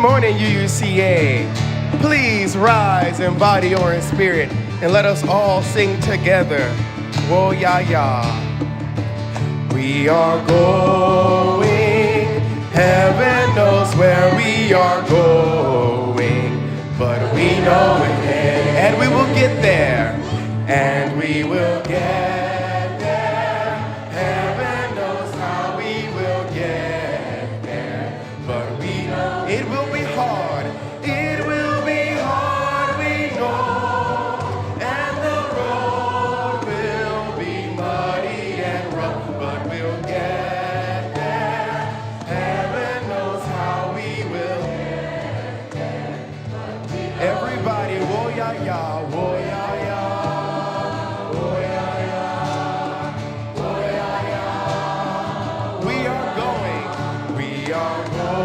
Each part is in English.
morning, UUCA. Please rise in body or in spirit, and let us all sing together. Whoa, ya, ya. We are going, heaven knows where we are going, but we know it, and we will get there, and we will get there. Heaven knows how we will get there, but we know it will be hard. It will be hard, we know, and the road will be muddy and rough, but we'll get there. Heaven knows how we will get there. Everybody, whoa ya ya, whoa ya ya, whoa ya ya, whoa ya ya. We are going, we are going.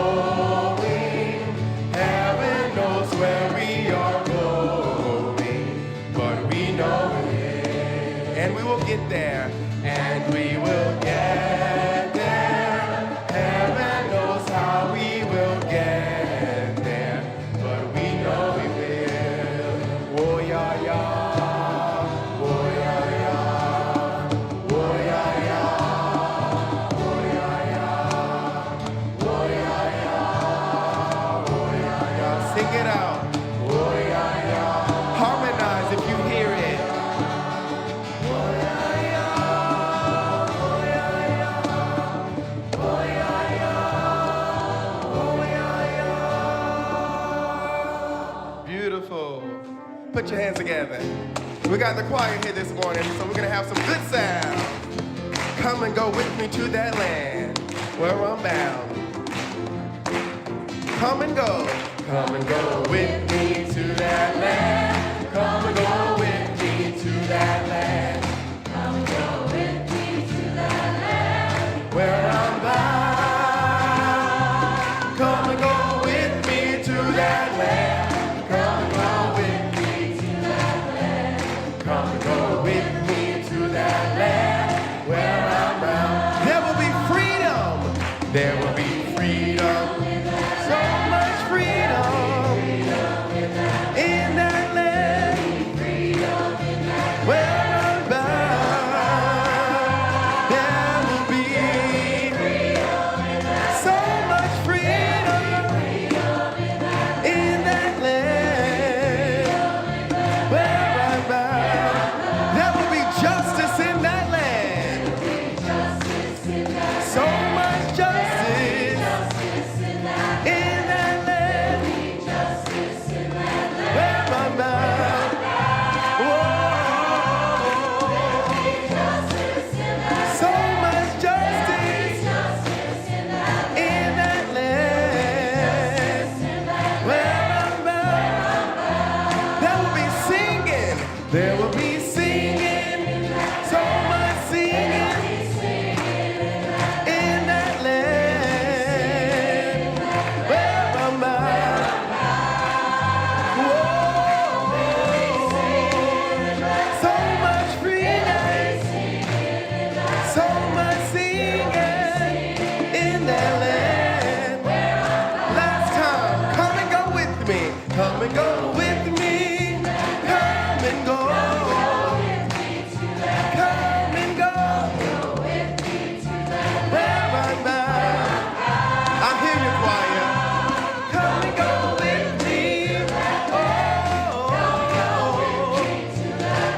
Heaven knows where we are going, but we know it, and we will get there, and we will get there. Heaven knows how we will get there, but we know we will. Whoa ya ya, whoa ya ya, whoa ya ya, whoa ya ya, whoa ya ya, whoa ya ya. Sing it out. Whoa ya ya. Harmonize if you hear it. Whoa ya ya, whoa ya ya, whoa ya ya, whoa ya ya. Beautiful. Put your hands together. We got the choir here this morning, so we're gonna have some good sound. Come and go with me to that land where I'm bound. Come and go. Come and go with me to that land. Come and go with me to that land. Come and go with me to that land where I'm bound. Come and go with me to that land. Come and go with me to that land. Come and go with me to that land where I'm bound. There will be freedom. There will be freedom. So much freedom in that land where I'm bound. There will be so much freedom in that land where I'm bound. There will be justice in that land. So much justice in that land where I'm bound. Whoa. So much justice in that land where I'm bound. There will be singing. There will be singing. So much singing in that land where I'm bound. Whoa. So much freedom. So much singing in that land. Last time, come and go with me. Come and go with me. Come and go. Come and go. Where I'm bound. I hear you, choir. Come and go with me. Oh,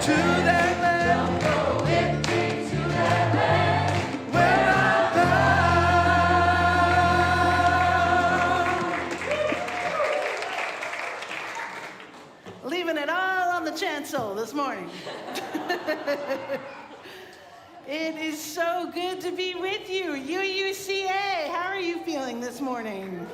to that land. Where I'm bound. Leaving it all on the chancel this morning. It is so good to be with you, UUCA. How are you feeling this morning?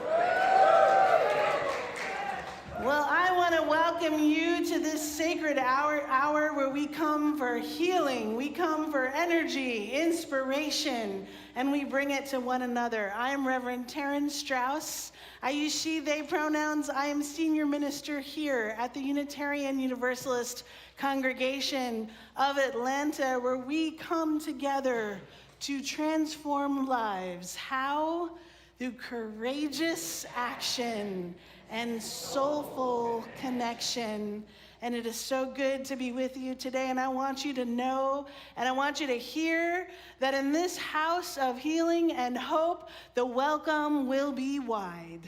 Well, I want to welcome you to this sacred hour where we come for healing, we come for energy, inspiration, and we bring it to one another. I am Reverend Taryn Strauss. I use she, they pronouns. I am senior minister here at the Unitarian Universalist Congregation of Atlanta, where we come together to transform lives. How? through courageous action and soulful connection. And it is so good to be with you today. And I want you to know, and I want you to hear that in this house of healing and hope, the welcome will be wide.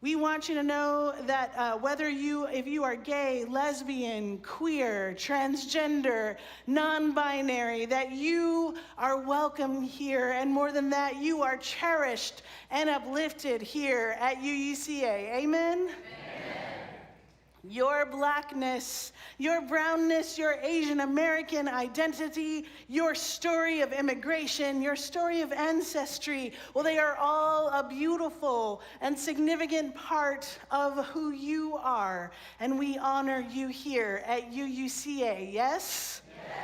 We want you to know that if you are gay, lesbian, queer, transgender, non-binary, that you are welcome here. And more than that, you are cherished and uplifted here at UUCA. Amen? Your blackness, your brownness, your Asian American identity, your story of immigration, your story of ancestry, well, they are all a beautiful and significant part of who you are. And we honor you here at UUCA, yes? Yes.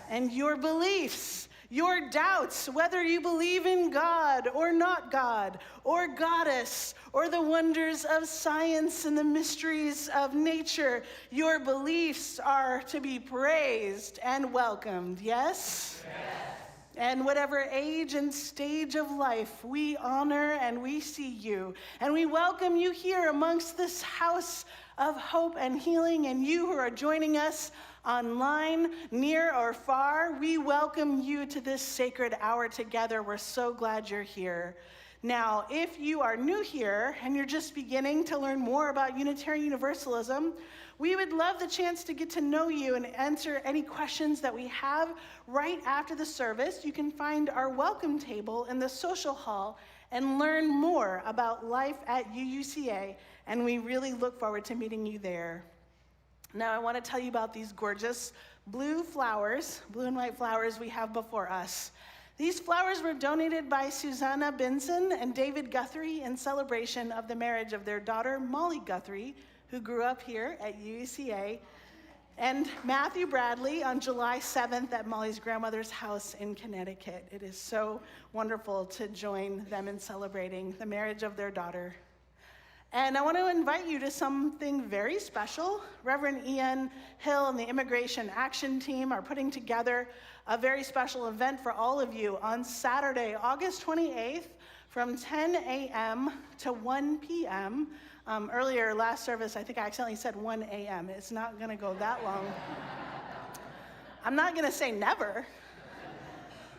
And your beliefs, your doubts, whether you believe in God or not God, or goddess, or the wonders of science and the mysteries of nature, your beliefs are to be praised and welcomed, yes? Yes. And whatever age and stage of life, we honor and we see you. And we welcome you here amongst this house of hope and healing, and you who are joining us online, near or far, we welcome you to this sacred hour together. We're so glad you're here. Now, if you are new here and you're just beginning to learn more about Unitarian Universalism, we would love the chance to get to know you and answer any questions that we have right after the service. You can find our welcome table in the social hall and learn more about life at UUCA, and we really look forward to meeting you there. Now, I want to tell you about these gorgeous blue flowers, blue and white flowers we have before us. These flowers were donated by Susanna Benson and David Guthrie in celebration of the marriage of their daughter, Molly Guthrie, who grew up here at UUCA, and Matthew Bradley on July 7th at Molly's grandmother's house in Connecticut. It is so wonderful to join them in celebrating the marriage of their daughter. And I want to invite you to something very special. Reverend Ian Hill and the Immigration Action Team are putting together a very special event for all of you on Saturday, August 28th, from 10 a.m. to 1 p.m. Earlier, last service, I think I accidentally said 1 a.m. It's not going to go that long. I'm not going to say never,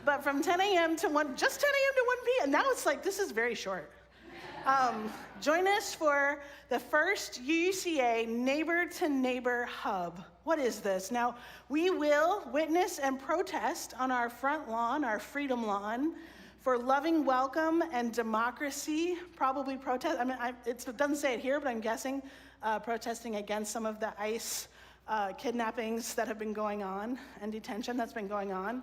but from 10 a.m. to 1, just 10 a.m. to 1 p.m. Now it's like, this is very short. Join us for the first UUCA Neighbor to Neighbor Hub. What is this? Now, we will witness and protest on our front lawn, our Freedom Lawn, for loving welcome and democracy. Probably protest, it doesn't say it here, but I'm guessing protesting against some of the ICE kidnappings that have been going on and detention that's been going on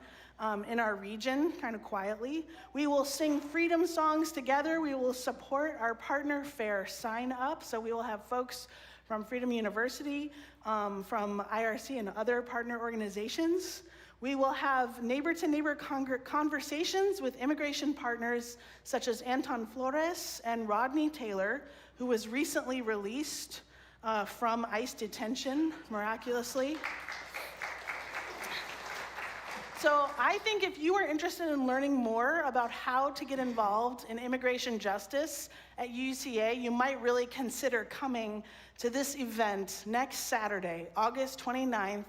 in our region, kind of quietly. We will sing freedom songs together. We will support our partner fair sign up. So we will have folks from Freedom University, from IRC and other partner organizations. We will have neighbor-to-neighbor conversations with immigration partners such as Anton Flores and Rodney Taylor, who was recently released from ICE detention, miraculously. So I think if you are interested in learning more about how to get involved in immigration justice at UCA, you might really consider coming to this event next Saturday, August 29th,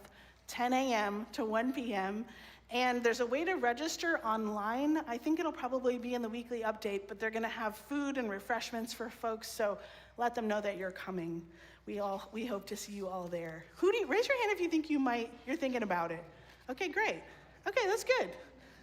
10 a.m. to 1 p.m. And there's a way to register online. I think it'll probably be in the weekly update, but they're gonna have food and refreshments for folks, so let them know that you're coming. We hope to see you all there. Raise your hand if you think you're thinking about it. Okay, great. Okay, that's good.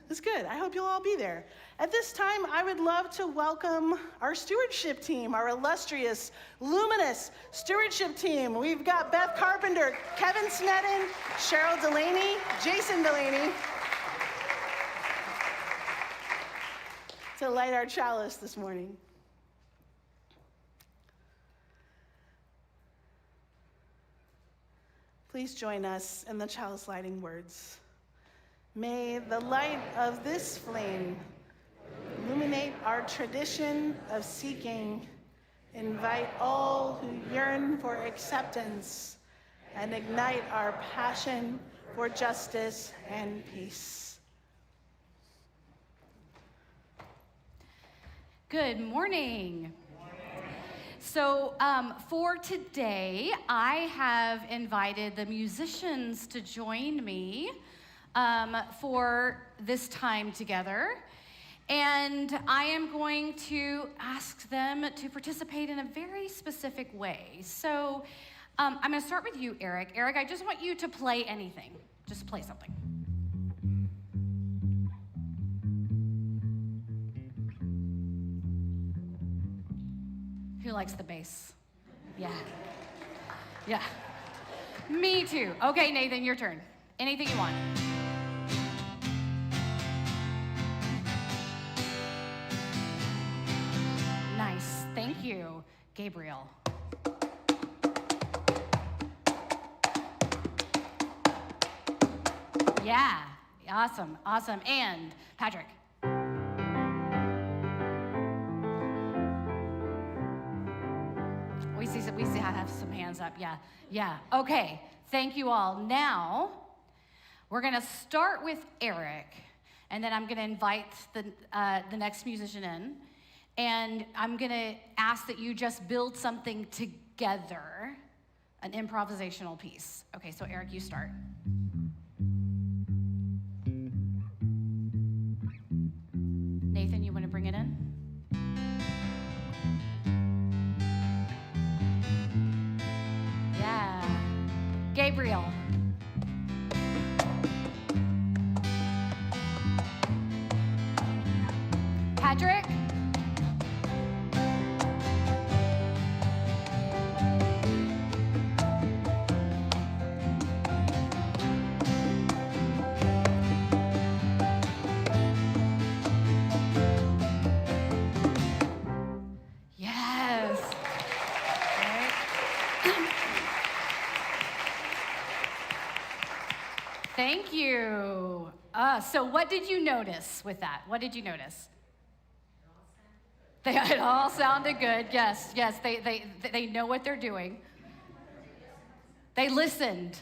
That's good. I hope you'll all be there. At this time, I would love to welcome our stewardship team, our illustrious, luminous stewardship team. We've got Beth Carpenter, Kevin Sneddon, Cheryl Delaney, Jason Delaney, to light our chalice this morning. Please join us in the chalice lighting words. May the light of this flame illuminate our tradition of seeking, invite all who yearn for acceptance, and ignite our passion for justice and peace. Good morning. So for today, I have invited the musicians to join me for this time together. And I am going to ask them to participate in a very specific way. So I'm going to start with you, Eric. Eric, I just want you to play anything. Just play something. Who likes the bass? Yeah. Yeah. Me too. Okay, Nathan, your turn. Anything you want. Nice. Thank you, Gabriel. Yeah. Awesome. Awesome. And Patrick. We see I have some hands up. Yeah. Okay. Thank you all. Now, we're going to start with Eric, and then I'm going to invite the next musician in, and I'm going to ask that you just build something together, an improvisational piece. Okay, so Eric, you start. Nathan, you want to bring it in? Yeah. Gabriel. Patrick. Yes. Right. Thank you. So what did you notice with that? What did you notice? It all sounded good. Yes. They know what they're doing. They listened.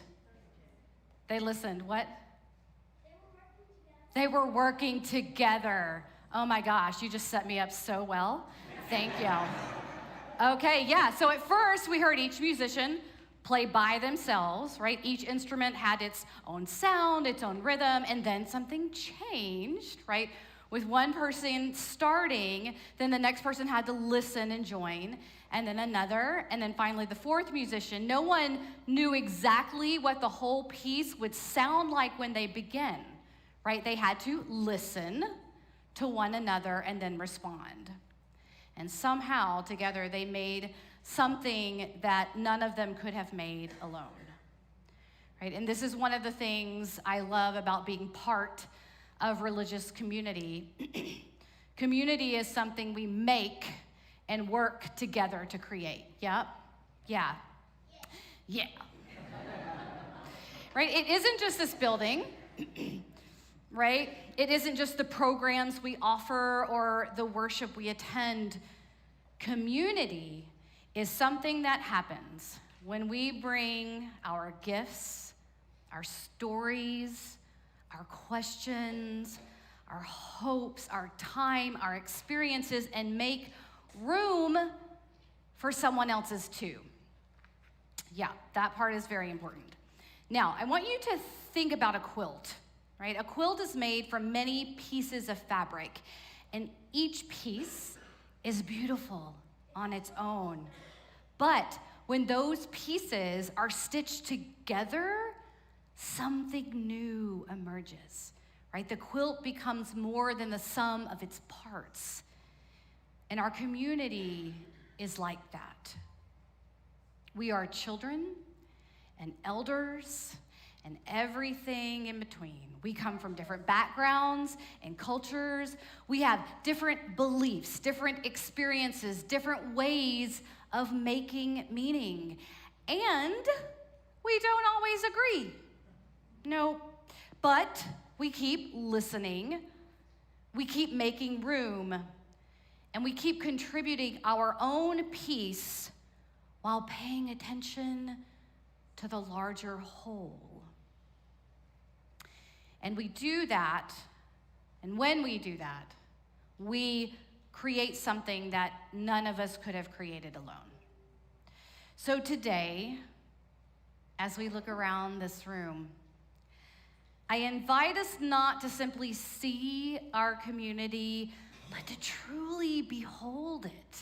What? They were working together. Oh my gosh, you just set me up so well. Thank you. Okay, yeah. So at first we heard each musician play by themselves, right? Each instrument had its own sound, its own rhythm, and then something changed, right? With one person starting, then the next person had to listen and join, and then another, and then finally the fourth musician. No one knew exactly what the whole piece would sound like when they begin, right? They had to listen to one another and then respond. And somehow together they made something that none of them could have made alone, right? And this is one of the things I love about being part of religious community. Community is something we make and work together to create. Yeah. Right? It isn't just this building, right? It isn't just the programs we offer or the worship we attend. Community is something that happens when we bring our gifts, our stories, our questions, our hopes, our time, our experiences, and make room for someone else's too. Yeah, that part is very important. Now, I want you to think about a quilt, right? A quilt is made from many pieces of fabric, and each piece is beautiful on its own. But when those pieces are stitched together, something new emerges, right? The quilt becomes more than the sum of its parts. And our community is like that. We are children and elders and everything in between. We come from different backgrounds and cultures. We have different beliefs, different experiences, different ways of making meaning. And we don't always agree. No, but we keep listening, we keep making room, and we keep contributing our own piece while paying attention to the larger whole. And we do that, and when we do that, we create something that none of us could have created alone. So today, as we look around this room, I invite us not to simply see our community, but to truly behold it.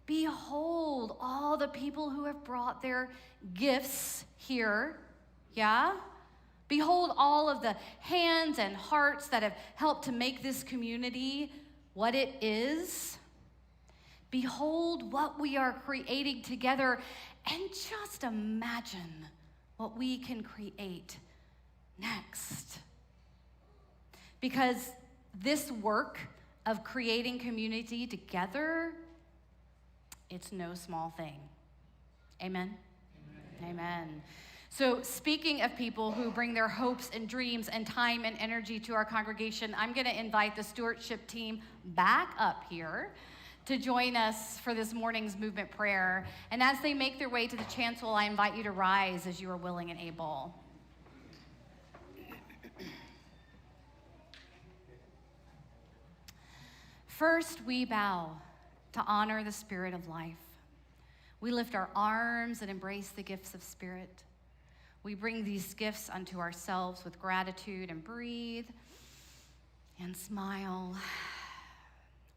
Behold all the people who have brought their gifts here, yeah? Behold all of the hands and hearts that have helped to make this community what it is. Behold what we are creating together, and just imagine what we can create next. Because this work of creating community together, it's no small thing. Amen? Amen. Amen. So speaking of people who bring their hopes and dreams and time and energy to our congregation, I'm going to invite the stewardship team back up here to join us for this morning's movement prayer. And as they make their way to the chancel, I invite you to rise as you are willing and able. First, we bow to honor the Spirit of life. We lift our arms and embrace the gifts of Spirit. We bring these gifts unto ourselves with gratitude and breathe and smile.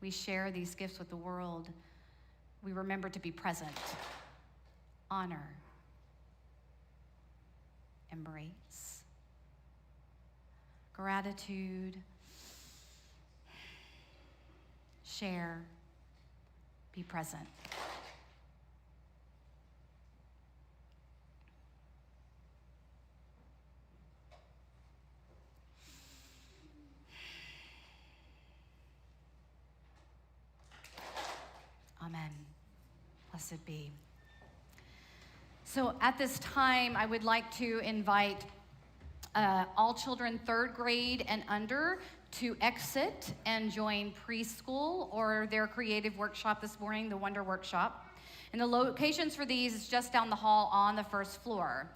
We share these gifts with the world. We remember to be present, honor, embrace, gratitude, share, be present. Amen. Blessed be. So at this time, I would like to invite all children 3rd grade and under to exit and join preschool or their creative workshop this morning, the Wonder Workshop. And the locations for these is just down the hall on the 1st floor.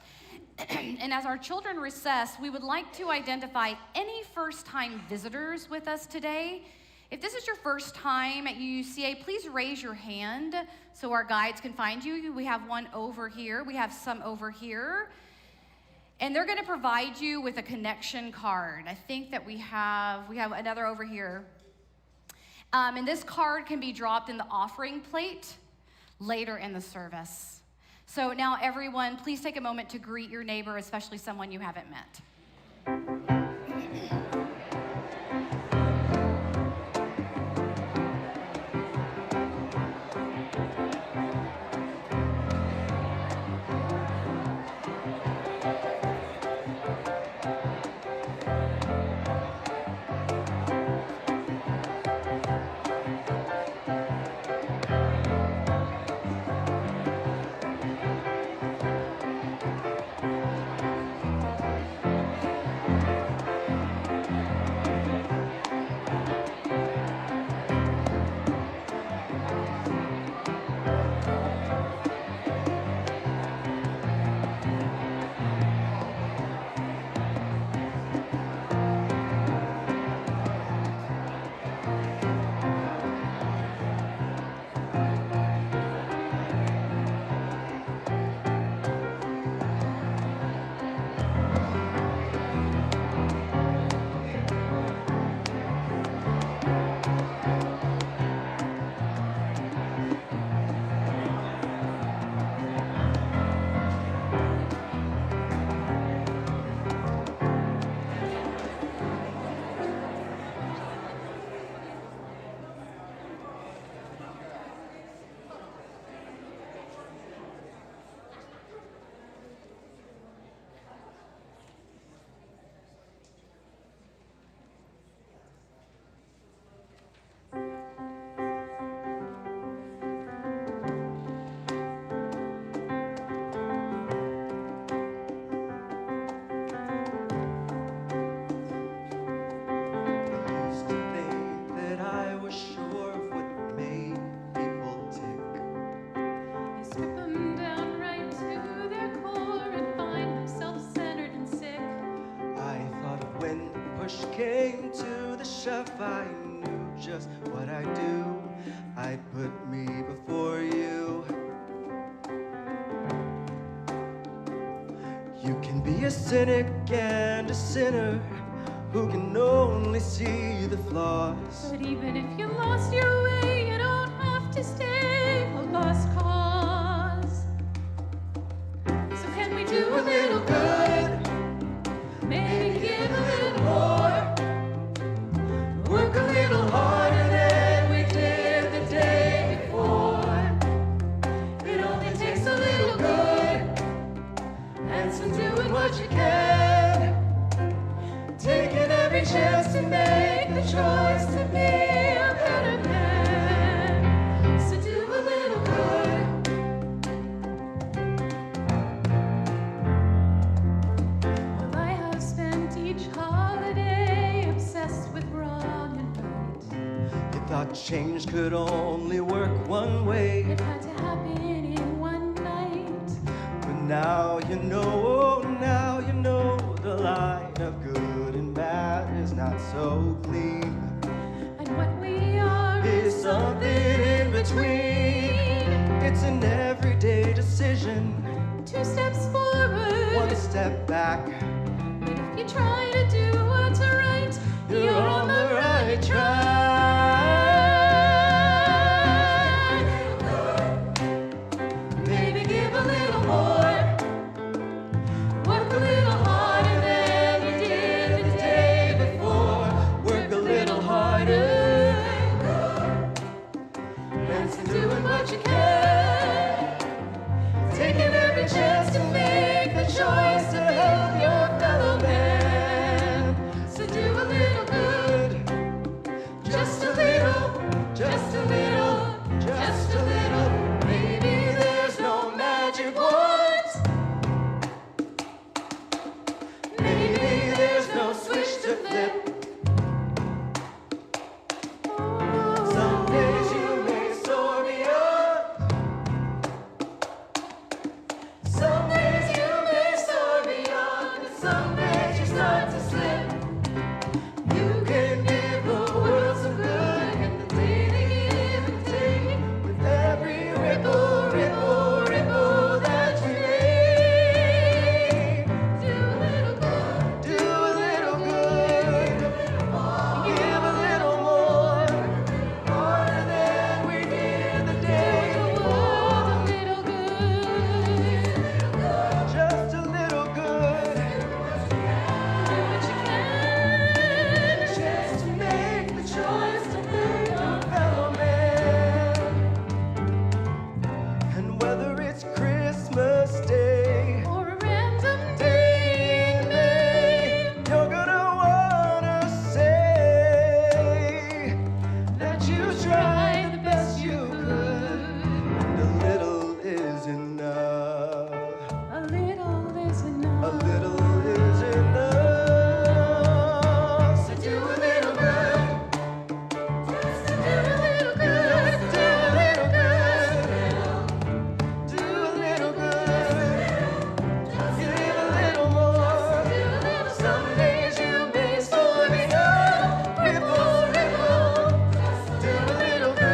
And as our children recess, we would like to identify any first-time visitors with us today. If this is your first time at UCA, please raise your hand so our guides can find you. We have one over here. We have some over here. And they're going to provide you with a connection card. I think that we have another over here. And this card can be dropped in the offering plate later in the service. So now everyone, please take a moment to greet your neighbor, especially someone you haven't met. Came to the chef, I knew just what I do. I put me before you. You can be a cynic and a sinner who can only see the flaws. But even if you lost your way, you don't have to stay a lost cause. So can we do a little good? Maybe give a little more. Work a little harder than we did the day before. It only takes a little good and some doing what you can. Taking every chance to make the choice to be a better man. So do a little good. Well, I have spent each holiday obsessed with wrong and right. You thought change could only work one way, It had to happen in one night. but now you know, the line of good and bad is not so clean. And what we are Is something in between. It's an everyday decision, 2 steps forward. 1 step back. But if you try to do what's right, You're on the right track. Maybe give a little more. Work a little harder than you did the day before. Work a little harder. And so doing what you can. Taking every chance to make the choice to help your fellow man. So do a little good. Just a little, just a little, just a little. Maybe there's no magic words. Maybe there's no switch to flip. Some days you may soar beyond. Some days you may soar beyond, and some days you start to slip. You can give the world some good, and the day they give and take, With every ripple, ripple, ripple that you make. Do a little good, do a little good. Give a little more. Harder than we did the day do the before. world a little good. Just a little good. Do what you can, Chance to make the choice to be a fellow man. And whether it's Christmas Day or a random day in May. you're gonna wanna say that you tried the best you could. And a little is enough. A little is A enough. little is enough. So do a little good. Just do a little good. Do a little good. Do a little good. Give a little more. Some days you may soar beyond. Ripple, ripple. Do a little good.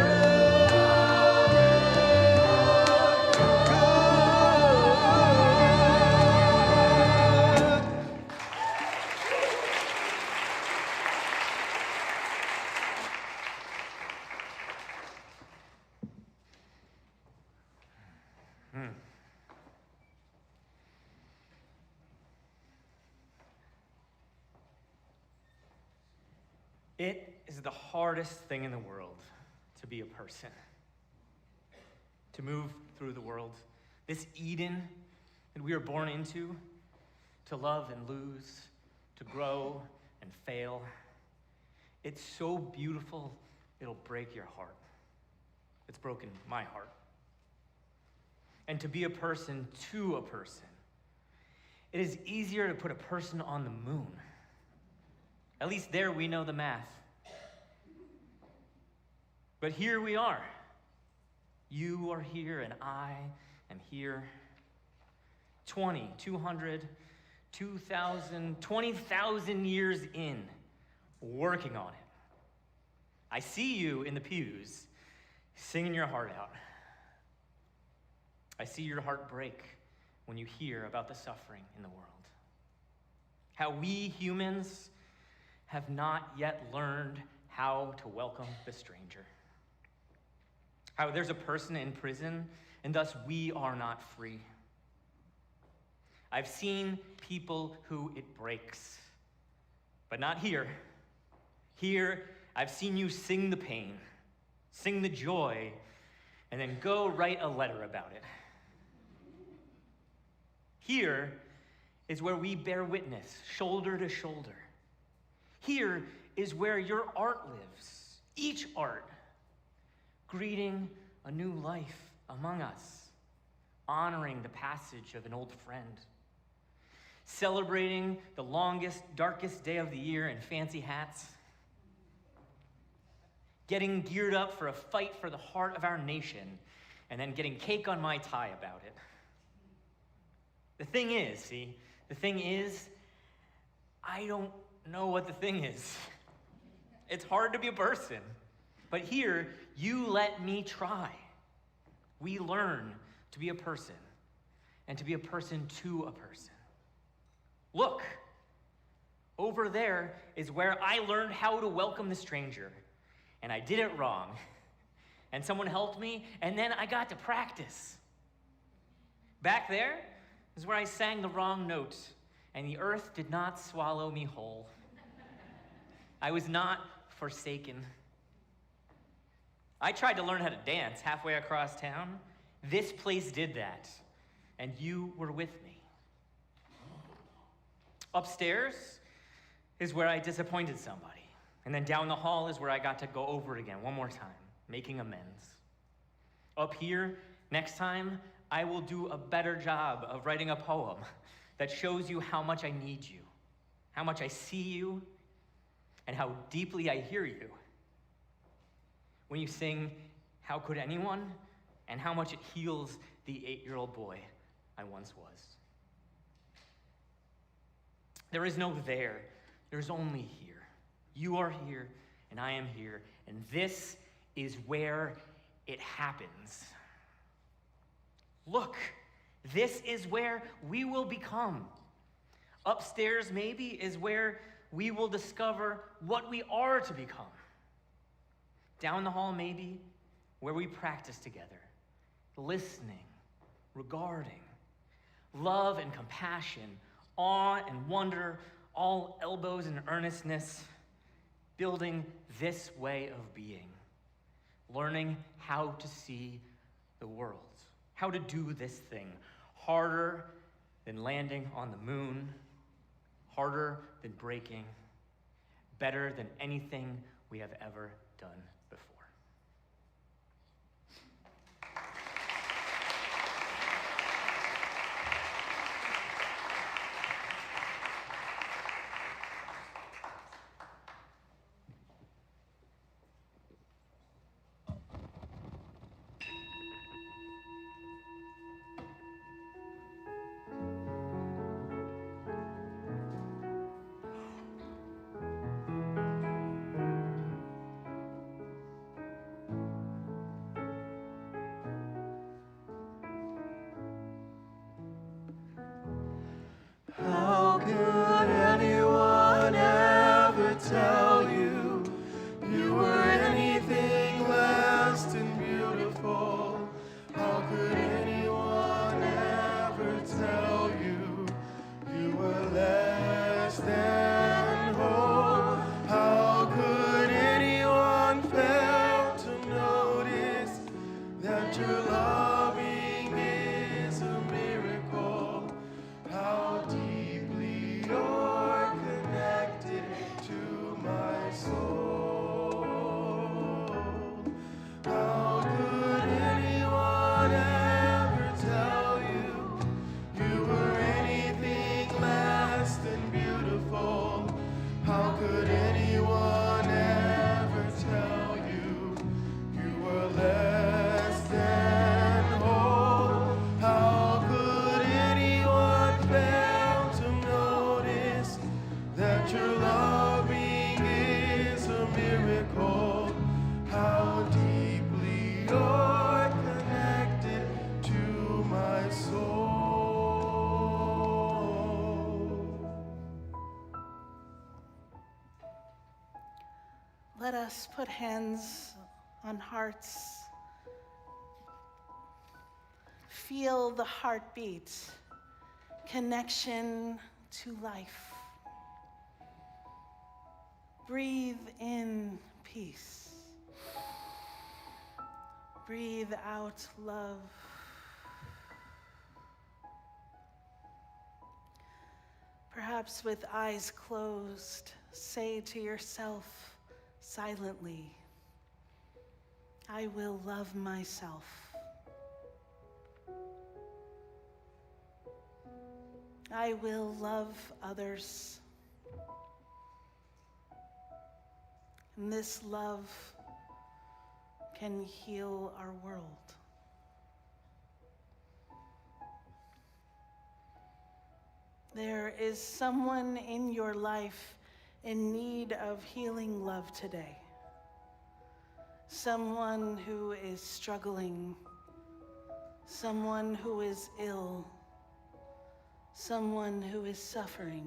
It is the hardest thing in the world to be a person. To move through the world, this Eden that we are born into, to love and lose, to grow and fail. It's so beautiful, it'll break your heart. It's broken my heart. And to be a person to a person, it is easier to put a person on the moon. At least there we know the math. But here we are. You are here and I am here. 20, 200, 2,000, 20,000 years in, working on it. I see you in the pews singing your heart out. I see your heart break when you hear about the suffering in the world. How we humans have not yet learned how to welcome the stranger. How there's a person in prison, and thus we are not free. I've seen people who it breaks, but not here. Here, I've seen you sing the pain, sing the joy, and then go write a letter about it. Here is where we bear witness, shoulder to shoulder. Here is where your art lives, each art, greeting a new life among us, honoring the passage of an old friend, celebrating the longest, darkest day of the year in fancy hats, getting geared up for a fight for the heart of our nation, and then getting cake on my tie about it. The thing is, I don't know what the thing is. It's hard to be a person. But here, you let me try. We learn to be a person, and to be a person to a person. Look, over there is where I learned how to welcome the stranger, and I did it wrong. And someone helped me, and then I got to practice. Back there is where I sang the wrong note, and the earth did not swallow me whole. I was not forsaken. I tried to learn how to dance halfway across town. This place did that, and you were with me. Upstairs is where I disappointed somebody, and then down the hall is where I got to go over it again one more time, making amends. Up here, next time, I will do a better job of writing a poem that shows you how much I need you, how much I see you, and how deeply I hear you. When you sing, "How could anyone?" and how much it heals the 8-year-old boy I once was. There is no there, there's only here. You are here, and I am here, and this is where it happens. Look, this is where we will become. Upstairs, maybe, is where we will discover what we are to become. Down the hall, maybe, where we practice together, listening, regarding, love and compassion, awe and wonder, all elbows and earnestness, building this way of being, learning how to see the world, how to do this thing, harder than landing on the moon, harder than breaking, better than anything we have ever done before. How could anyone ever tell you you were anything less than beautiful? How could anyone ever tell you you were less than whole? How could anyone fail to notice that your loving is a miracle? How deeply you're connected to my soul. How could anyone ever tell you you were anything less than beautiful? How could anyone ever tell you you were less than whole? How could anyone fail to notice that your loving is a miracle? Let us put hands on hearts. Feel the heartbeat, connection to life. Breathe in peace. Breathe out love. Perhaps with eyes closed, say to yourself silently, I will love myself. I will love others. And this love can heal our world. There is someone in your life in need of healing love today. Someone who is struggling, someone who is ill, someone who is suffering.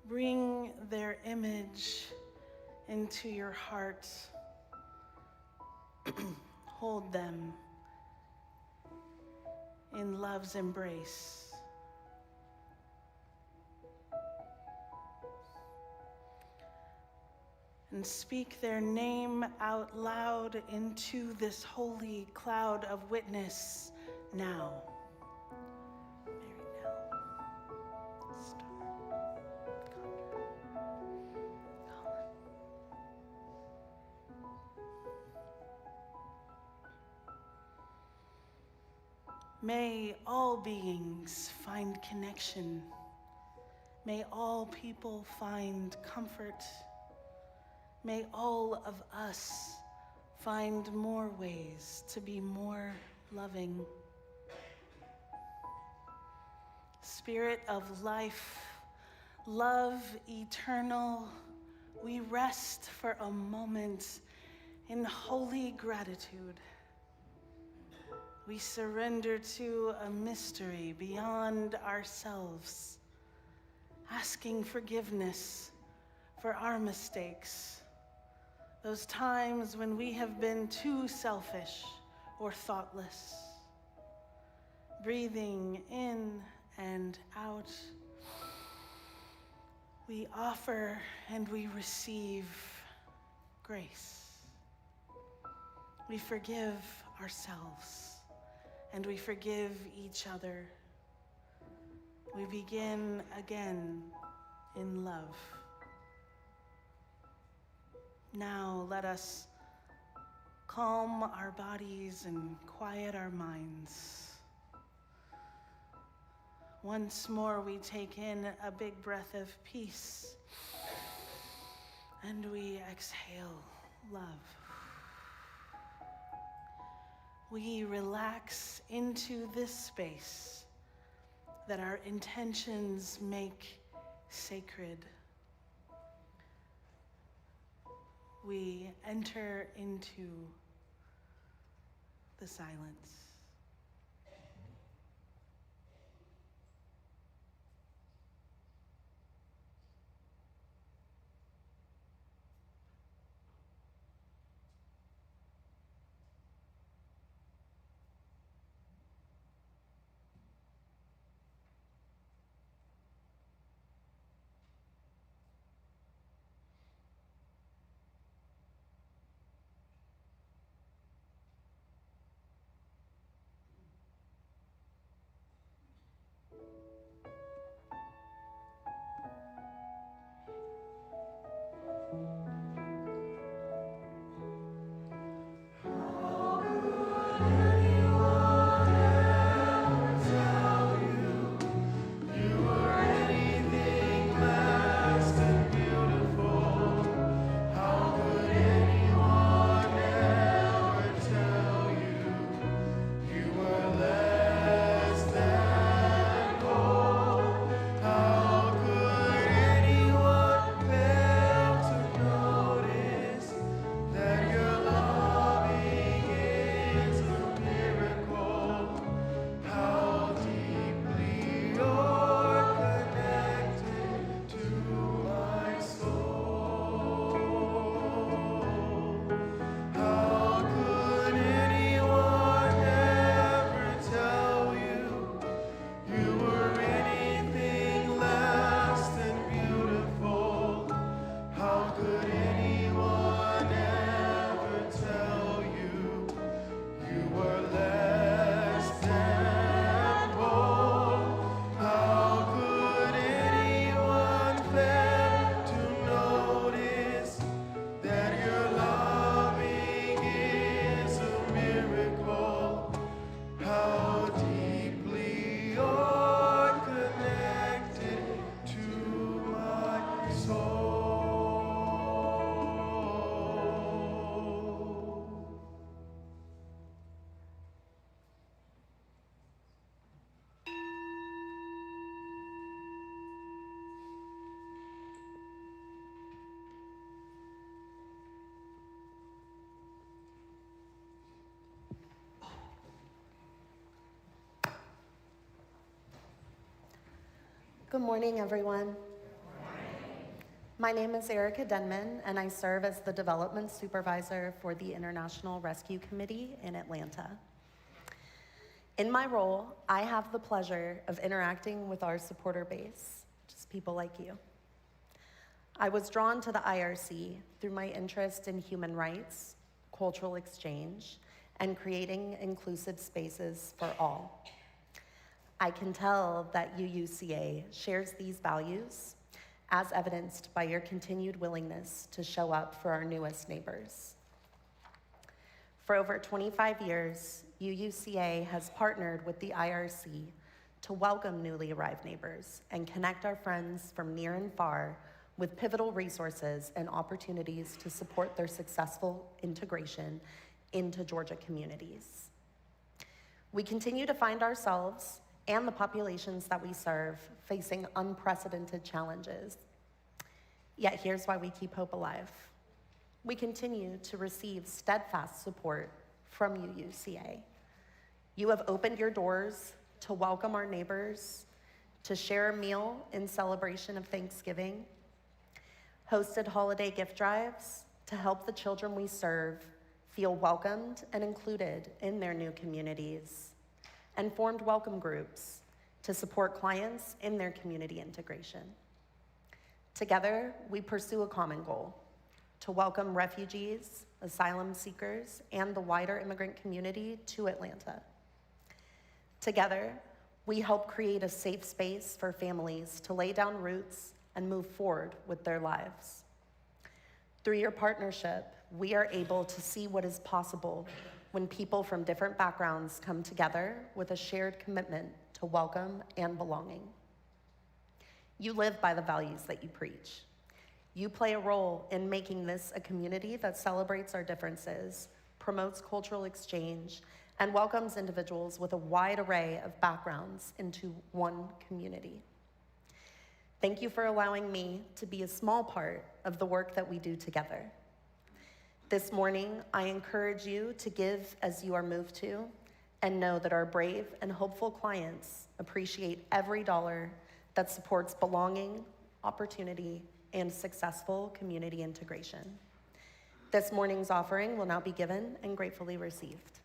Bring their image into your heart. Hold them in love's embrace. And speak their name out loud into this holy cloud of witness now. Mary Nell, Star, Condor, Colin. May all beings find connection. May all people find comfort. May all of us find more ways to be more loving. Spirit of life, love eternal, we rest for a moment in holy gratitude. We surrender to a mystery beyond ourselves, asking forgiveness for our mistakes, those times when we have been too selfish or thoughtless. Breathing in and out, we offer and we receive grace. We forgive ourselves and we forgive each other. We begin again in love. Now let us calm our bodies and quiet our minds. Once more we take in a big breath of peace and we exhale love. We relax into this space that our intentions make sacred. We enter into the silence. Good morning, everyone. My name is Erica Denman, and I serve as the Development Supervisor for the International Rescue Committee in Atlanta. In my role, I have the pleasure of interacting with our supporter base, just people like you. I was drawn to the IRC through my interest in human rights, cultural exchange, and creating inclusive spaces for all. I can tell that UUCA shares these values, as evidenced by your continued willingness to show up for our newest neighbors. For over 25 years, UUCA has partnered with the IRC to welcome newly arrived neighbors and connect our friends from near and far with pivotal resources and opportunities to support their successful integration into Georgia communities. We continue to find ourselves and the populations that we serve facing unprecedented challenges. Yet here's why we keep hope alive. We continue to receive steadfast support from UUCA. You have opened your doors to welcome our neighbors, to share a meal in celebration of Thanksgiving, hosted holiday gift drives to help the children we serve feel welcomed and included in their new communities, and formed welcome groups to support clients in their community integration. Together, we pursue a common goal: to welcome refugees, asylum seekers, and the wider immigrant community to Atlanta. Together, we help create a safe space for families to lay down roots and move forward with their lives. Through your partnership, we are able to see what is possible when people from different backgrounds come together with a shared commitment to welcome and belonging. You live by the values that you preach. You play a role in making this a community that celebrates our differences, promotes cultural exchange, and welcomes individuals with a wide array of backgrounds into one community. Thank you for allowing me to be a small part of the work that we do together. This morning, I encourage you to give as you are moved to, and know that our brave and hopeful clients appreciate every dollar that supports belonging, opportunity, and successful community integration. This morning's offering will now be given and gratefully received.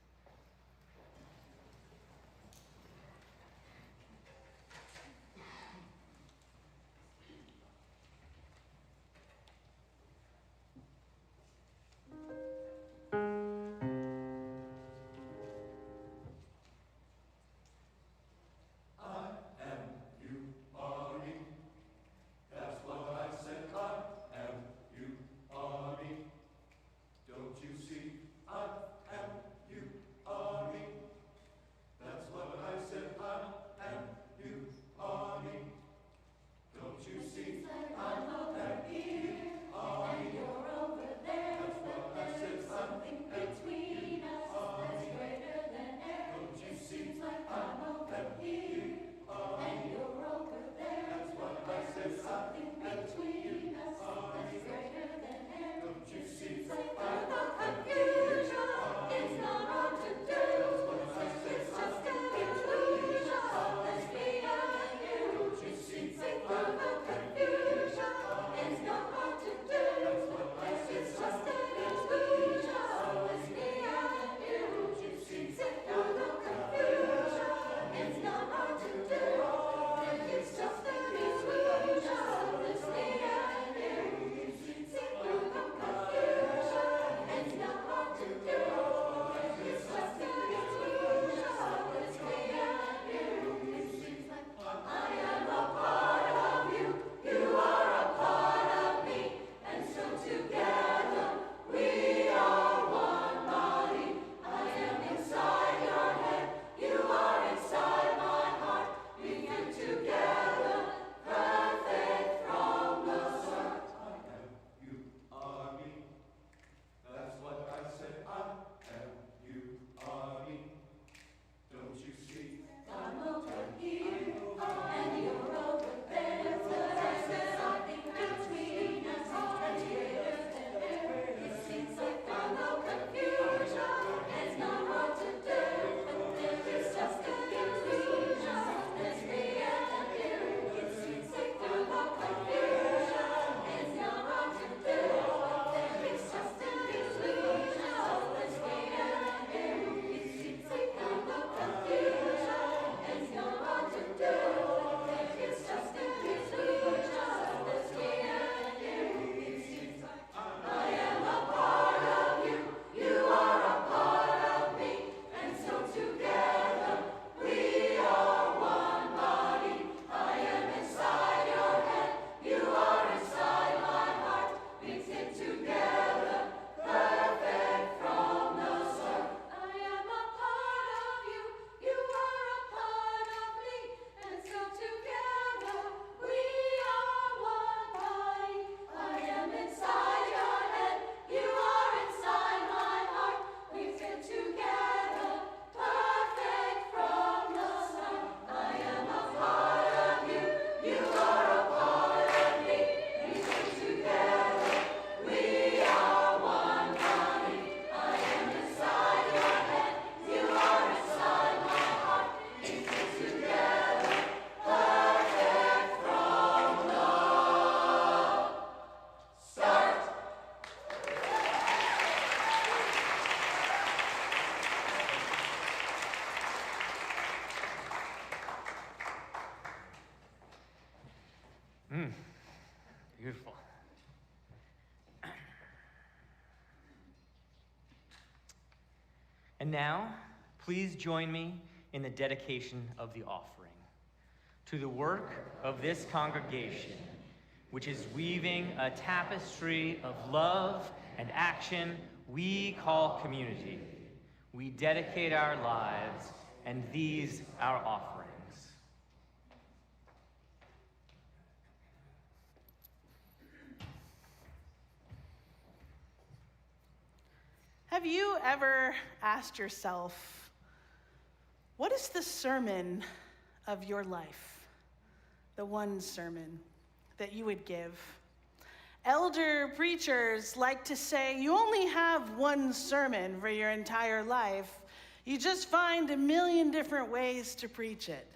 Don't you see? I am you. Beautiful. And now, please join me in the dedication of the offering to the work of this congregation, which is weaving a tapestry of love and action we call community. We dedicate our lives and these our offerings. Have you ever asked yourself, what is the sermon of your life? The one sermon that you would give. Elder preachers like to say you only have one sermon for your entire life. You just find a million different ways to preach it.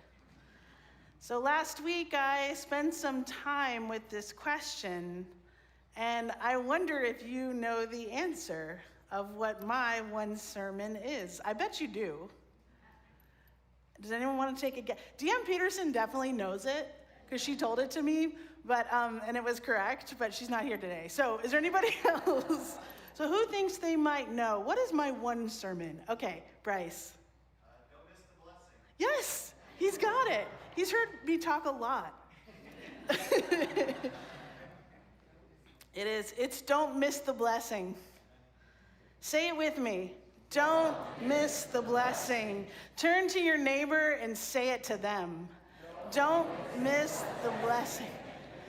So last week I spent some time with this question, and I wonder if you know the answer of what my one sermon is. I bet you do. Does anyone want to take a guess? Deanne Peterson definitely knows it, because she told it to me, but and it was correct, but she's not here today. So is there anybody else? So who thinks they might know? What is my one sermon? Okay, Bryce. Don't miss the blessing. Yes, he's got it. He's heard me talk a lot. It's don't miss the blessing. Say it with me. Don't miss the blessing. Turn to your neighbor and say it to them. Don't miss the blessing.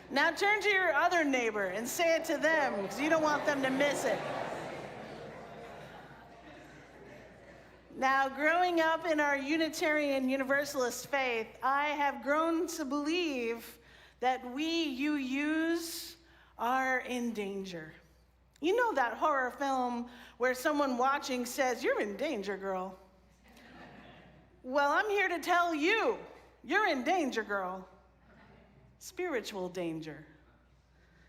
Now turn to your other neighbor and say it to them, because you don't want them to miss it. Now, growing up in our Unitarian Universalist faith, I have grown to believe that you use, are in danger. You know that horror film where someone watching says, "You're in danger, girl." Well, I'm here to tell you, you're in danger, girl. Spiritual danger.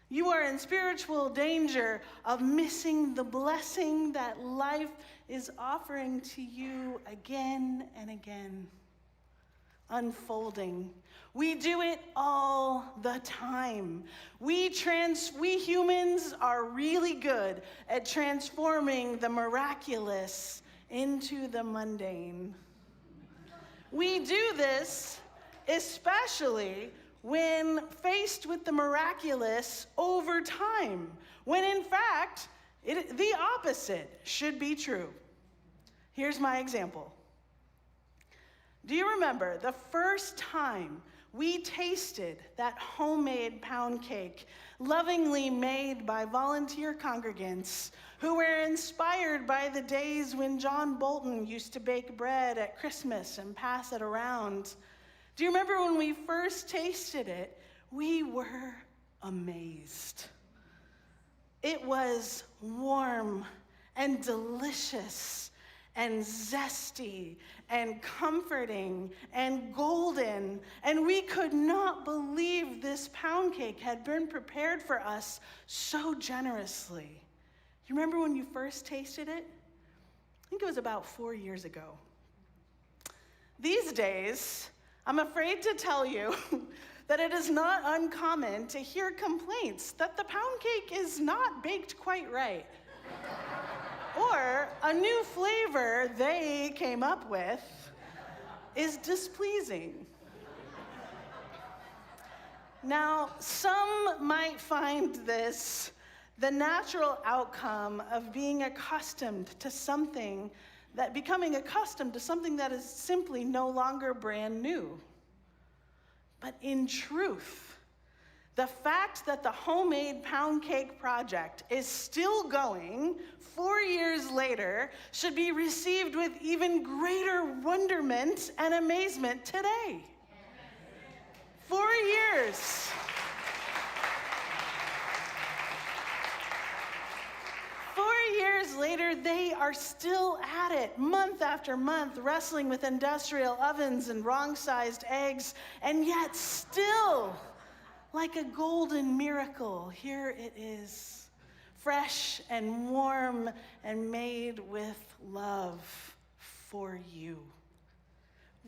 You are in spiritual danger of missing the blessing that life is offering to you again and again. Unfolding. We do it all the time. We humans are really good at transforming the miraculous into the mundane. We do this especially when faced with the miraculous over time, when in fact, the opposite should be true. Here's my example. Do you remember the first time we tasted that homemade pound cake, lovingly made by volunteer congregants who were inspired by the days when John Bolton used to bake bread at Christmas and pass it around? Do you remember when we first tasted it? We were amazed. It was warm and delicious and zesty and comforting and golden, and we could not believe this pound cake had been prepared for us so generously. You remember when you first tasted it? I think it was about 4 years ago. These days, I'm afraid to tell you that it is not uncommon to hear complaints that the pound cake is not baked quite right. Or a new flavor they came up with is displeasing. Now, some might find this the natural outcome of becoming accustomed to something that is simply no longer brand new. But in truth, the fact that the homemade pound cake project is still going 4 years later should be received with even greater wonderment and amazement today. 4 years. 4 years later, they are still at it, month after month, wrestling with industrial ovens and wrong-sized eggs, and yet still, like a golden miracle, here it is, fresh and warm and made with love for you.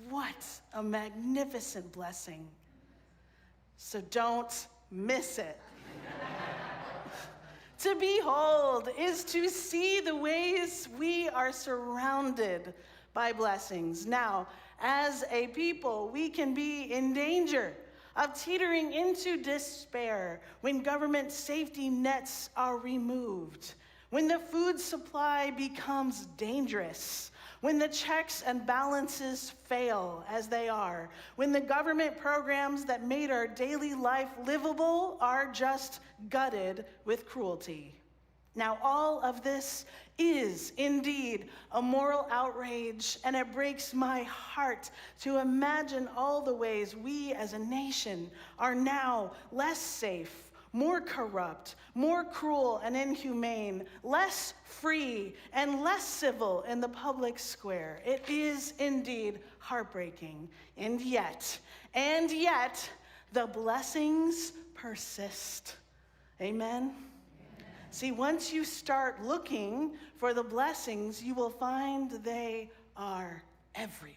What a magnificent blessing. So don't miss it. To behold is to see the ways we are surrounded by blessings. Now, as a people, we can be in danger of teetering into despair when government safety nets are removed, when the food supply becomes dangerous, when the checks and balances fail as they are, when the government programs that made our daily life livable are just gutted with cruelty. Now, all of this is indeed a moral outrage, and it breaks my heart to imagine all the ways we as a nation are now less safe, more corrupt, more cruel and inhumane, less free and less civil in the public square. It is indeed heartbreaking. And yet, the blessings persist. Amen? See, once you start looking for the blessings, you will find they are everywhere.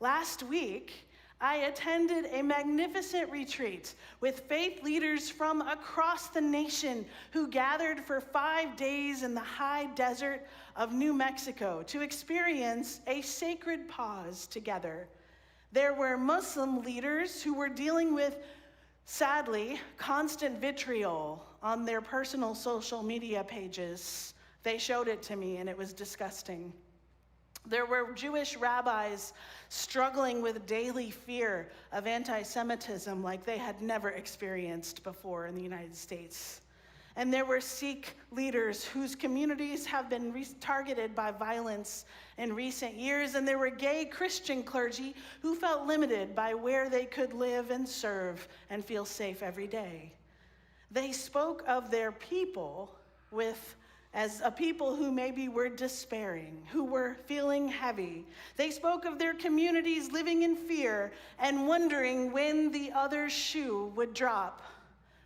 Last week, I attended a magnificent retreat with faith leaders from across the nation who gathered for 5 days in the high desert of New Mexico to experience a sacred pause together. There were Muslim leaders who were dealing with, sadly, constant vitriol on their personal social media pages. They showed it to me, and it was disgusting. There were Jewish rabbis struggling with daily fear of anti-Semitism like they had never experienced before in the United States. And there were Sikh leaders whose communities have been targeted by violence in recent years. And there were gay Christian clergy who felt limited by where they could live and serve and feel safe every day. They spoke of their people as a people who maybe were despairing, who were feeling heavy. They spoke of their communities living in fear and wondering when the other shoe would drop.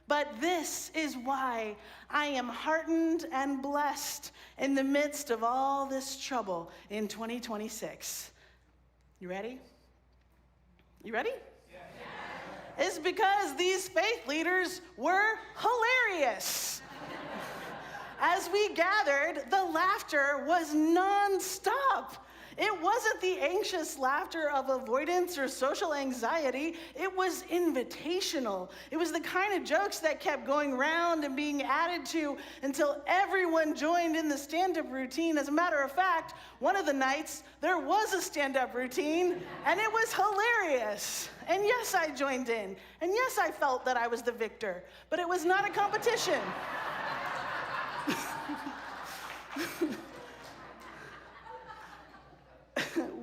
But this is why I am heartened and blessed in the midst of all this trouble in 2026. You ready? You ready? Yeah. It's because these faith leaders were hilarious. As we gathered, the laughter was nonstop. It wasn't the anxious laughter of avoidance or social anxiety. It was invitational. It was the kind of jokes that kept going round and being added to until everyone joined in the stand-up routine. As a matter of fact, one of the nights, there was a stand-up routine, and it was hilarious. And yes, I joined in. And yes, I felt that I was the victor. But it was not a competition.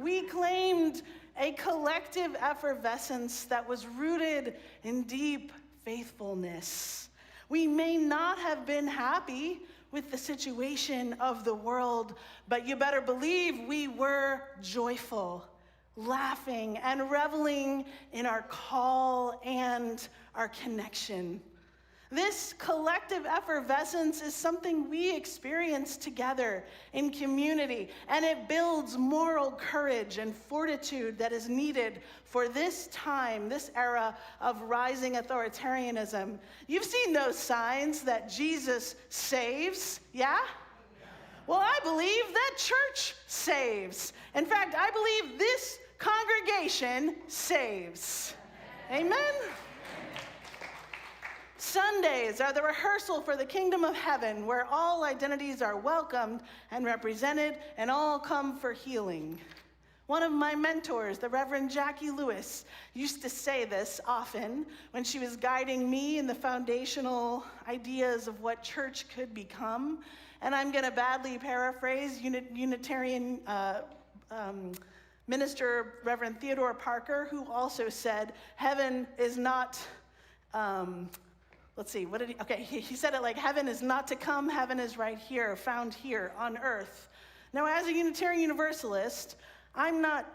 We claimed a collective effervescence that was rooted in deep faithfulness. We may not have been happy with the situation of the world, but you better believe we were joyful, laughing, and reveling in our call and our connection. This collective effervescence is something we experience together in community, and it builds moral courage and fortitude that is needed for this time, this era of rising authoritarianism. You've seen those signs that Jesus saves, yeah? Well, I believe that church saves. In fact, I believe this congregation saves. Amen? Sundays are the rehearsal for the kingdom of heaven, where all identities are welcomed and represented, and all come for healing. One of my mentors, the Reverend Jackie Lewis, used to say this often when she was guiding me in the foundational ideas of what church could become. And I'm going to badly paraphrase Unitarian minister Reverend Theodore Parker, who also said, heaven is not... Let's see, what did he, okay, he said it like, heaven is not to come, heaven is right here, found here on earth. Now, as a Unitarian Universalist, I'm not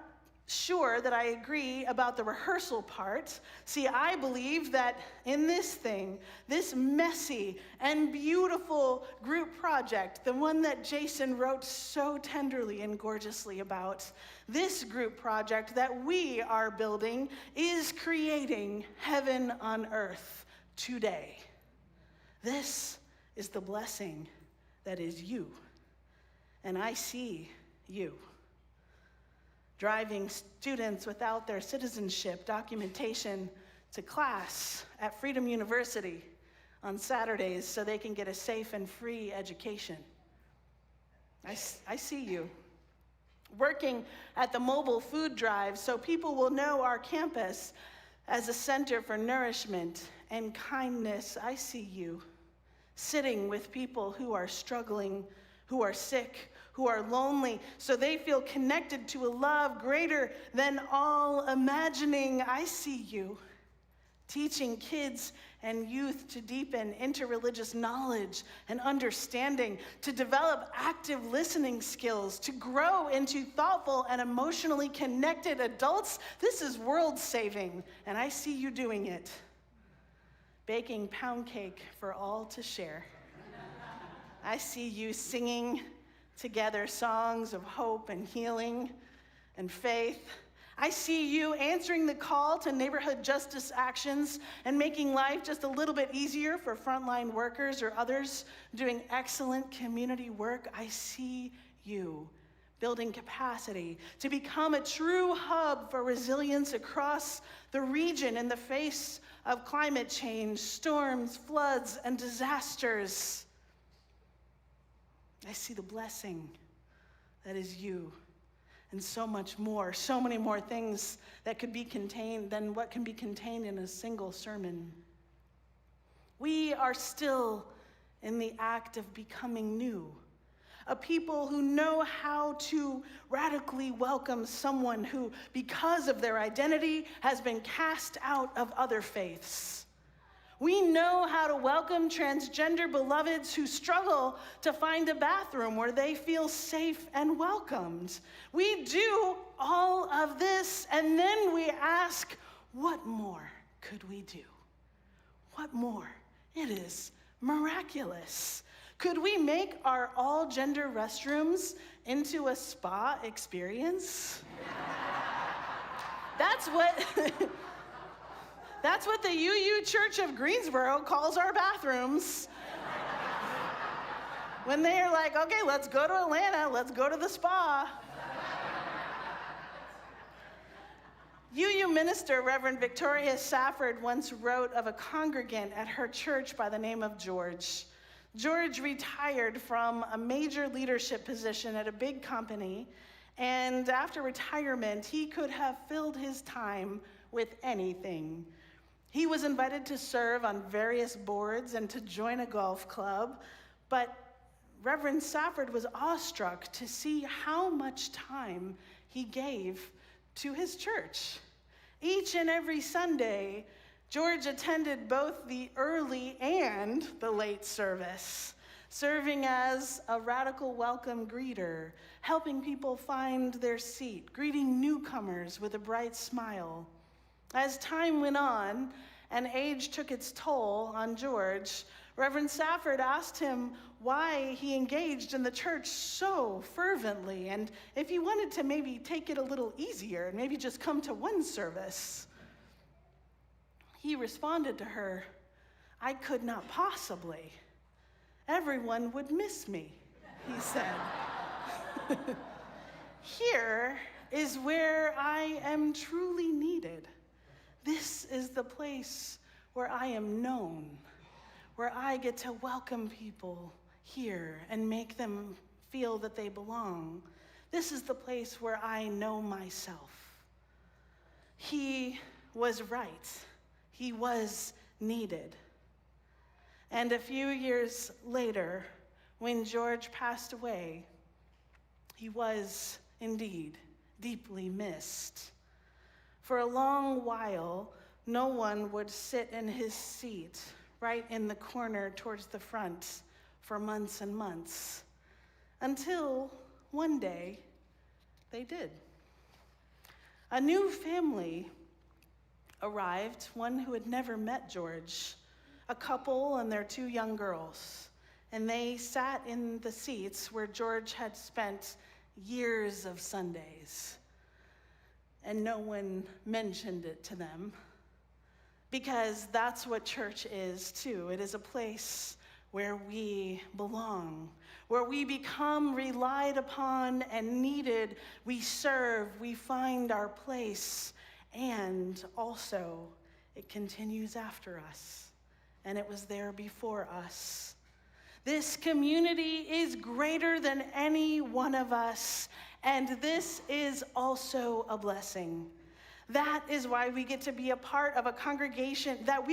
sure that I agree about the rehearsal part. See, I believe that in this thing, this messy and beautiful group project, the one that Jason wrote so tenderly and gorgeously about, this group project that we are building is creating heaven on earth today. This is the blessing that is you. And I see you. Driving students without their citizenship documentation to class at Freedom University on Saturdays so they can get a safe and free education. I see you. Working at the mobile food drive so people will know our campus as a center for nourishment and kindness. I see you. Sitting with people who are struggling, who are sick, who are lonely, so they feel connected to a love greater than all imagining. I see you. Teaching kids and youth to deepen interreligious knowledge and understanding, to develop active listening skills, to grow into thoughtful and emotionally connected adults. This is world-saving, and I see you doing it. Baking pound cake for all to share. I see you singing together songs of hope and healing and faith. I see you answering the call to neighborhood justice actions and making life just a little bit easier for frontline workers or others doing excellent community work. I see you building capacity to become a true hub for resilience across the region in the face of climate change, storms, floods, and disasters. I see the blessing that is you. And so much more, so many more things that could be contained than what can be contained in a single sermon. We are still in the act of becoming new, a people who know how to radically welcome someone who, because of their identity, has been cast out of other faiths. We know how to welcome transgender beloveds who struggle to find a bathroom where they feel safe and welcomed. We do all of this, and then we ask, what more could we do? What more? It is miraculous. Could we make our all-gender restrooms into a spa experience? That's what the UU Church of Greensboro calls our bathrooms. When they're like, okay, let's go to Atlanta, let's go to the spa. UU minister Reverend Victoria Safford once wrote of a congregant at her church by the name of George. George retired from a major leadership position at a big company, and after retirement, he could have filled his time with anything. He was invited to serve on various boards and to join a golf club, but Reverend Safford was awestruck to see how much time he gave to his church. Each and every Sunday, George attended both the early and the late service, serving as a radical welcome greeter, helping people find their seat, greeting newcomers with a bright smile. As time went on and age took its toll on George, Reverend Safford asked him why he engaged in the church so fervently, and if he wanted to maybe take it a little easier and maybe just come to one service. He responded to her, "I could not possibly. Everyone would miss me," he said. "Here is where I am truly needed. This is the place where I am known, where I get to welcome people here and make them feel that they belong. This is the place where I know myself." He was right. He was needed. And a few years later, when George passed away, he was indeed deeply missed. For a long while, no one would sit in his seat right in the corner towards the front for months and months, until one day they did. A new family arrived, one who had never met George, a couple and their 2 young girls, and they sat in the seats where George had spent years of Sundays. And no one mentioned it to them, because that's what church is too. It is a place where we belong, where we become relied upon and needed. We serve, we find our place, and also it continues after us, and it was there before us. This community is greater than any one of us, and this is also a blessing. That is why we get to be a part of a congregation, that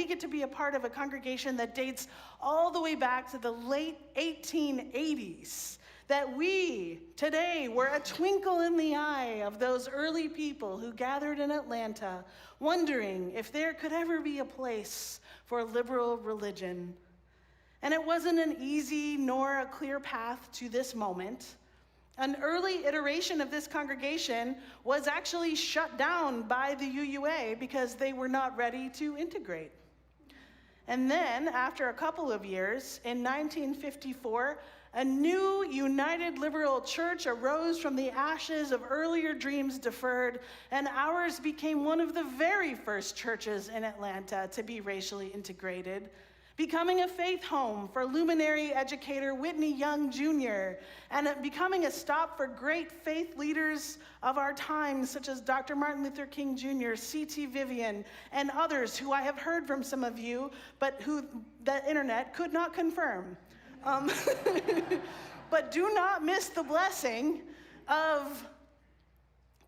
dates all the way back to the late 1880s. That we today were a twinkle in the eye of those early people who gathered in Atlanta, wondering if there could ever be a place for liberal religion. And it wasn't an easy nor a clear path to this moment. An early iteration of this congregation was actually shut down by the UUA because they were not ready to integrate. And then, after a couple of years, in 1954, a new United Liberal Church arose from the ashes of earlier dreams deferred, and ours became one of the very first churches in Atlanta to be racially integrated, becoming a faith home for luminary educator Whitney Young Jr., and becoming a stop for great faith leaders of our time, such as Dr. Martin Luther King Jr., C.T. Vivian, and others who I have heard from some of you, but who the internet could not confirm. But do not miss the blessing of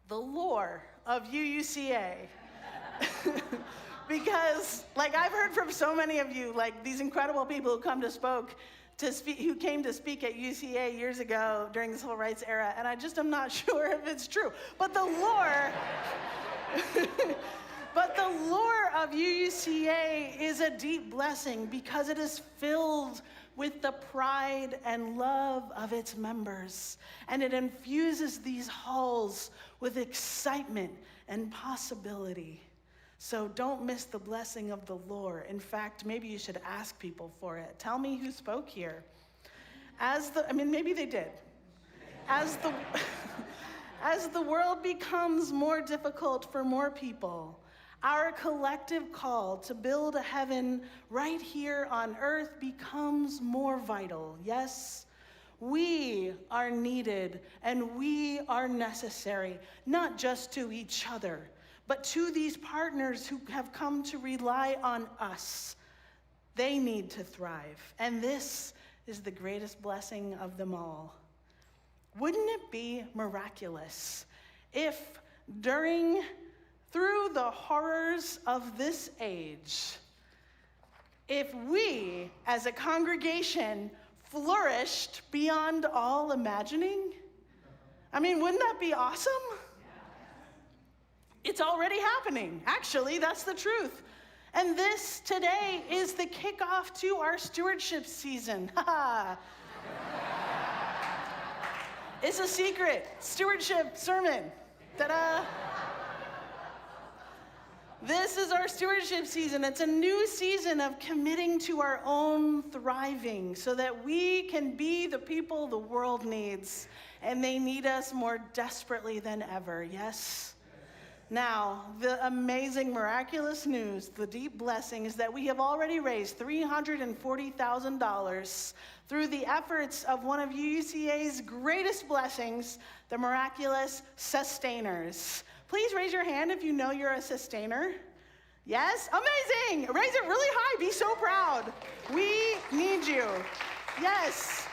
the lore of UUCA. Because, like, I've heard from so many of you, like these incredible people who who came to speak at UCA years ago during the civil rights era, and I just am not sure if it's true. But the lore, of UUCA is a deep blessing because it is filled with the pride and love of its members, and it infuses these halls with excitement and possibility. So don't miss the blessing of the lore. In fact, maybe you should ask people for it. Tell me who spoke here. Maybe they did. As the world becomes more difficult for more people, our collective call to build a heaven right here on earth becomes more vital. Yes, we are needed and we are necessary, not just to each other, but to these partners who have come to rely on us. They need to thrive, and this is the greatest blessing of them all. Wouldn't it be miraculous if through the horrors of this age, if we as a congregation flourished beyond all imagining? Wouldn't that be awesome? It's already happening. Actually, that's the truth. And this today is the kickoff to our stewardship season. It's a secret stewardship sermon. Ta-da! This is our stewardship season. It's a new season of committing to our own thriving so that we can be the people the world needs, and they need us more desperately than ever. Yes? Now, the amazing, miraculous news, the deep blessing, is that we have already raised $340,000 through the efforts of one of UUCA's greatest blessings, the miraculous sustainers. Please raise your hand if you know you're a sustainer. Yes? Amazing! Raise it really high. Be so proud. We need you. Yes.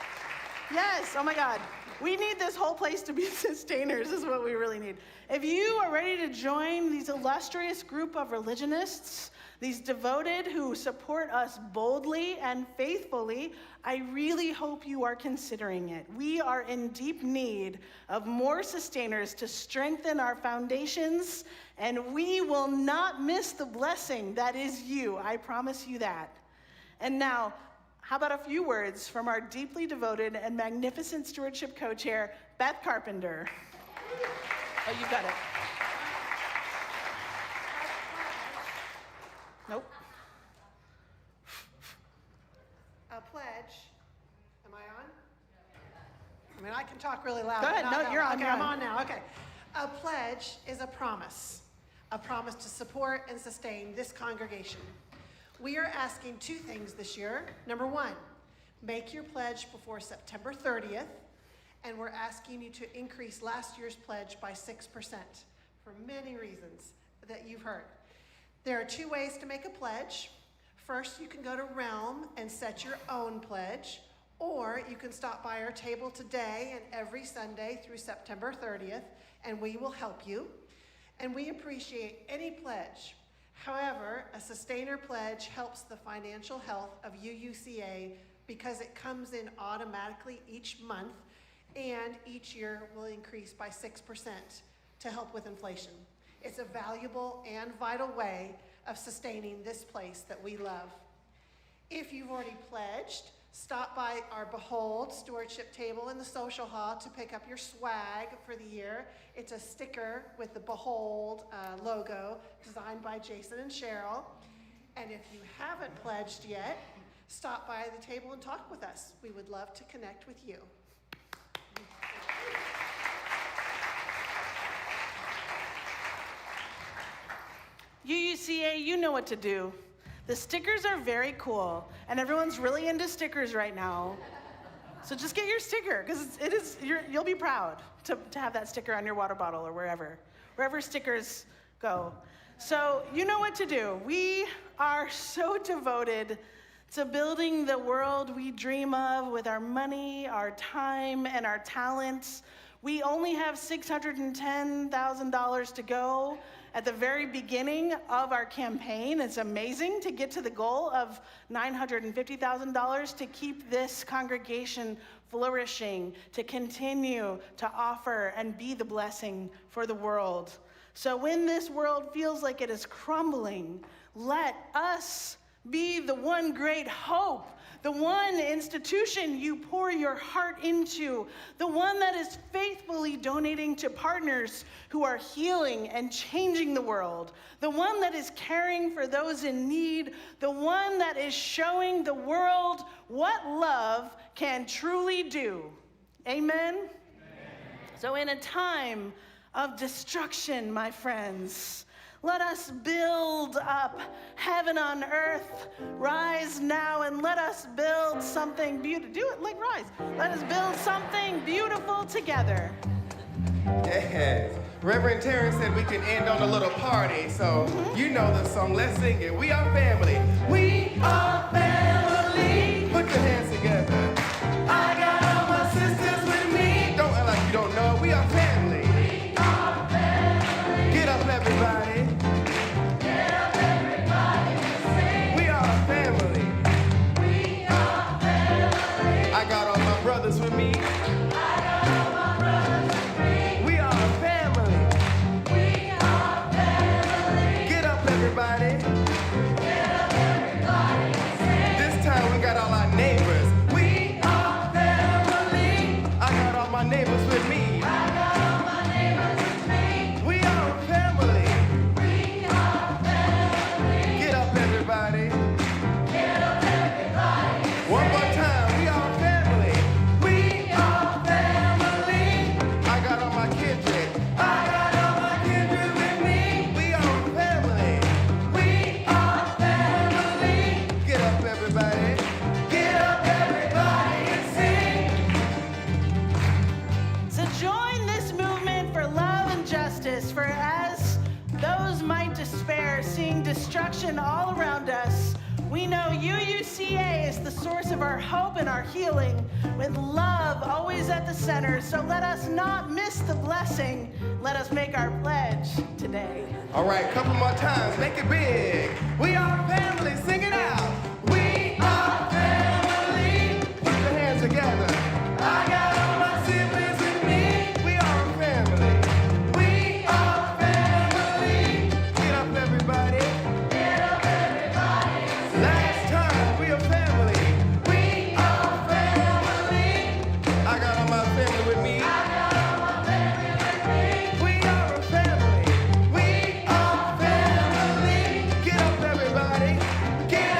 Yes. Oh my God. We need this whole place to be sustainers is what we really need. If you are ready to join these illustrious group of religionists, these devoted who support us boldly and faithfully, I really hope you are considering it. We are in deep need of more sustainers to strengthen our foundations, and we will not miss the blessing that is you. I promise you that. And now, how about a few words from our deeply devoted and magnificent stewardship co-chair, Beth Carpenter. Oh, you got it. Nope. A pledge. Am I on? I can talk really loud. Go ahead. No, you're on. Okay, You're I'm on. on now. Okay. A pledge is a promise to support and sustain this congregation. We are asking two things this year. Number one, Make your pledge before September 30th, and we're asking you to increase last year's pledge by 6% for many reasons that you've heard. There are 2 ways to make a pledge. First, you can go to Realm and set your own pledge, or you can stop by our table today and every Sunday through September 30th, and we will help you. And we appreciate any pledge. However, a sustainer pledge helps the financial health of UUCA because it comes in automatically each month, and each year will increase by 6% to help with inflation. It's a valuable and vital way of sustaining this place that we love. If you've already pledged, stop by our Behold stewardship table in the social hall to pick up your swag for the year. It's a sticker with the Behold logo designed by Jason and Cheryl. And if you haven't pledged yet, stop by the table and talk with us. We would love to connect with you. UUCA, you know what to do. The stickers are very cool, and everyone's really into stickers right now. So just get your sticker, because you'll be proud to have that sticker on your water bottle or wherever stickers go. So you know what to do. We are so devoted to building the world we dream of with our money, our time, and our talents. We only have $610,000 to go at the very beginning of our campaign. It's amazing to get to the goal of $950,000 to keep this congregation flourishing, to continue to offer and be the blessing for the world. So when this world feels like it is crumbling, let us be the one great hope, the one institution you pour your heart into, the one that is faithfully donating to partners who are healing and changing the world, the one that is caring for those in need, the one that is showing the world what love can truly do. Amen? Amen. So in a time of destruction, my friends, let us build up heaven on earth. Rise now and let us build something beautiful. Do it like rise. Let us build something beautiful together. Yes. Reverend Terrence said we can end on a little party, so you know the song. Let's sing it. We are family. We are family. Put your hands together. I got all my sisters with me. Don't act like you don't know. We are family. We are family. Get up, everybody. Brothers with me. I got all my brothers with me. We are a family. We are family. Get up, everybody. Get up, everybody. This time we got all our neighbors. We are family. I got all my neighbors with me. I got all my neighbors with me. We are a family. We are family. Get up, everybody. Get up, everybody. One more time. Destruction all around us, we know UUCA is the source of our hope and our healing, with love always at the center. So let us not miss the blessing. Let us make our pledge today. All right, couple more times. Make it big. We are family. Sing it out. We are family. Put your hands together. I got all my siblings with me. We are a family. We are family. Get up, everybody. Get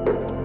you.